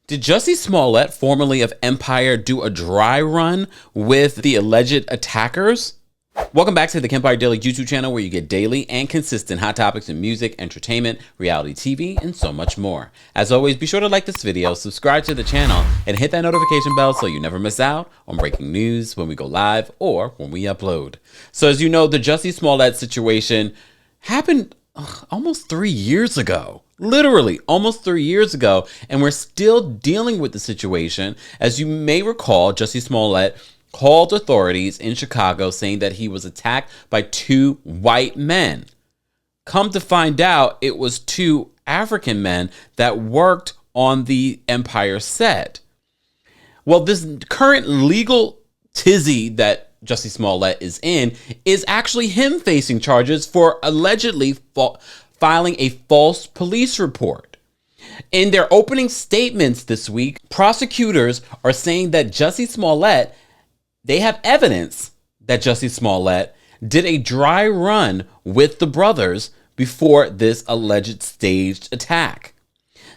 Did Jussie Smollett, formerly of Empire, do a dry run with the alleged attackers? Welcome back to the Kempire Daily YouTube channel, where you get daily and consistent hot topics in music, entertainment, reality TV, and so much more. As always, be sure to like this video, subscribe to the channel, and hit that notification bell so you never miss out on breaking news when we go live or when we upload. So as you know, the Jussie Smollett situation happened almost 3 years ago. Literally almost 3 years ago, and we're still dealing with the situation. As you may recall, Jussie Smollett called authorities in Chicago saying that he was attacked by two white men. Come to find out, it was two African men that worked on the Empire set. Well, this current legal tizzy that Jussie Smollett is in is actually him facing charges for allegedly filing a false police report. In their opening statements this week, prosecutors are saying that Jussie Smollett, they have evidence that Jussie Smollett did a dry run with the brothers before this alleged staged attack.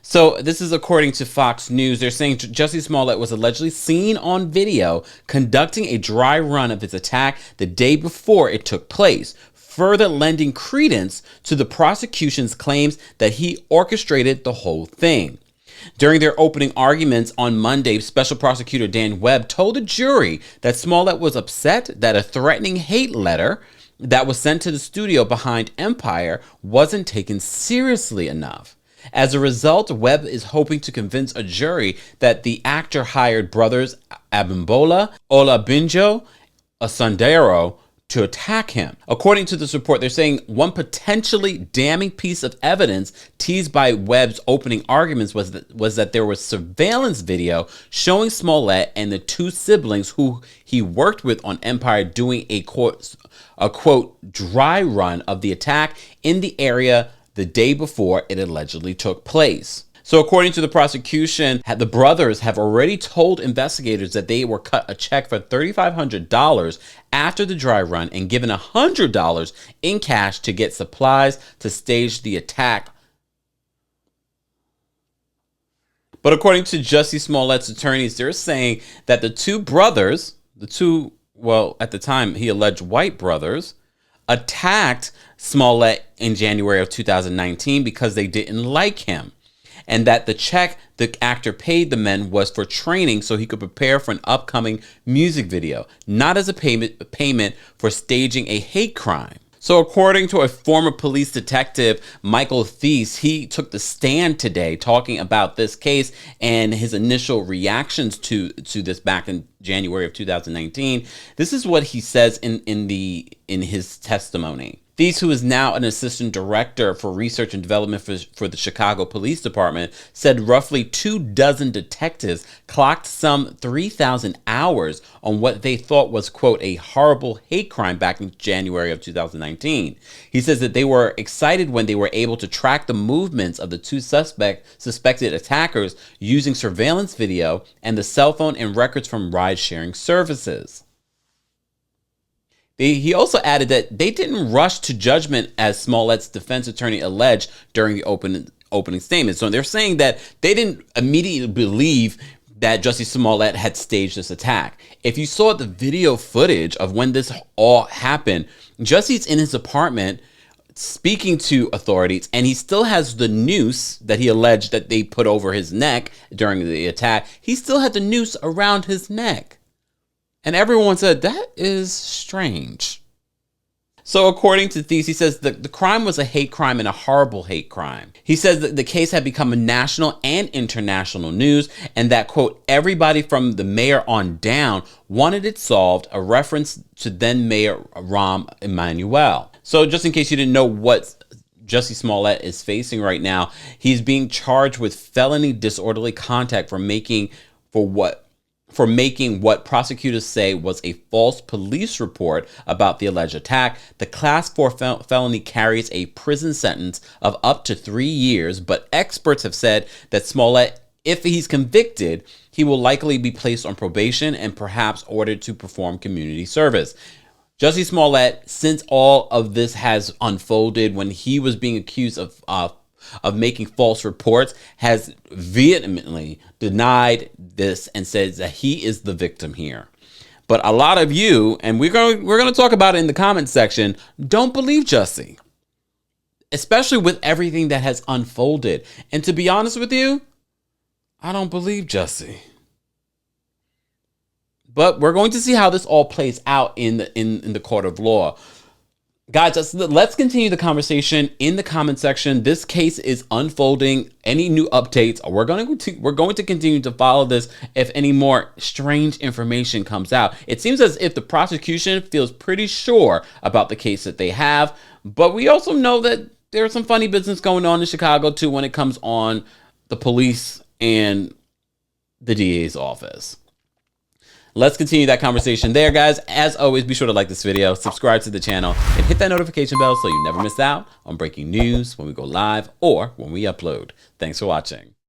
So this is according to Fox News. They're saying Jussie Smollett was allegedly seen on video conducting a dry run of his attack the day before it took place, further lending credence to the prosecution's claims that he orchestrated the whole thing. During their opening arguments on Monday, Special Prosecutor Dan Webb told a jury that Smollett was upset that a threatening hate letter that was sent to the studio behind Empire wasn't taken seriously enough. As a result, Webb is hoping to convince a jury that the actor hired brothers Abimbola Olabinjo Asundero to attack him. According to this report, they're saying one potentially damning piece of evidence teased by Webb's opening arguments was that there was surveillance video showing Smollett and the two siblings who he worked with on Empire doing a quote dry run of the attack in the area the day before it allegedly took place. So according to the prosecution, the brothers have already told investigators that they were cut a check for $3,500 after the dry run and given $100 in cash to get supplies to stage the attack. But according to Jussie Smollett's attorneys, they're saying that the two brothers, at the time he alleged white brothers, attacked Smollett in January of 2019 because they didn't like him, and that the check the actor paid the men was for training so he could prepare for an upcoming music video, not as a payment for staging a hate crime. So according to a former police detective, Michael Thies, he took the stand today talking about this case and his initial reactions to this back in January of 2019. This is what he says in his testimony. Thies, who is now an assistant director for research and development for the Chicago Police Department, said roughly 24 detectives clocked some 3,000 hours on what they thought was, quote, a horrible hate crime back in January of 2019. He says that they were excited when they were able to track the movements of the two suspected attackers using surveillance video and the cell phone and records from ride-sharing services. He also added that they didn't rush to judgment, as Smollett's defense attorney alleged during the opening statement. So they're saying that they didn't immediately believe that Jussie Smollett had staged this attack. If you saw the video footage of when this all happened, Jussie's in his apartment speaking to authorities, and he still has the noose that he alleged that they put over his neck during the attack. He still had the noose around his neck. And everyone said, that is strange. So according to Thies, he says the crime was a hate crime and a horrible hate crime. He says that the case had become a national and international news, and that, quote, everybody from the mayor on down wanted it solved, a reference to then Mayor Rahm Emanuel. So just in case you didn't know what Jussie Smollett is facing right now, he's being charged with felony disorderly conduct for making what prosecutors say was a false police report about the alleged attack. The Class 4 felony carries a prison sentence of up to 3 years, but experts have said that Smollett, if he's convicted, he will likely be placed on probation and perhaps ordered to perform community service. Jussie Smollett, since all of this has unfolded, when he was being accused of of making false reports, has vehemently denied this and says that he is the victim here. But a lot of you, and we're going to talk about it in the comments section, don't believe Jussie, especially with everything that has unfolded. And to be honest with you, I don't believe Jussie. But we're going to see how this all plays out in the court of law. Guys, let's continue the conversation in the comment section. This case is unfolding. Any new updates, we're going to continue to follow this if any more strange information comes out. It seems as if the prosecution feels pretty sure about the case that they have, but we also know that there's some funny business going on in Chicago too when it comes on the police and the DA's office. Let's continue that conversation there, guys. As always, be sure to like this video, subscribe to the channel, and hit that notification bell so you never miss out on breaking news when we go live or when we upload. Thanks for watching.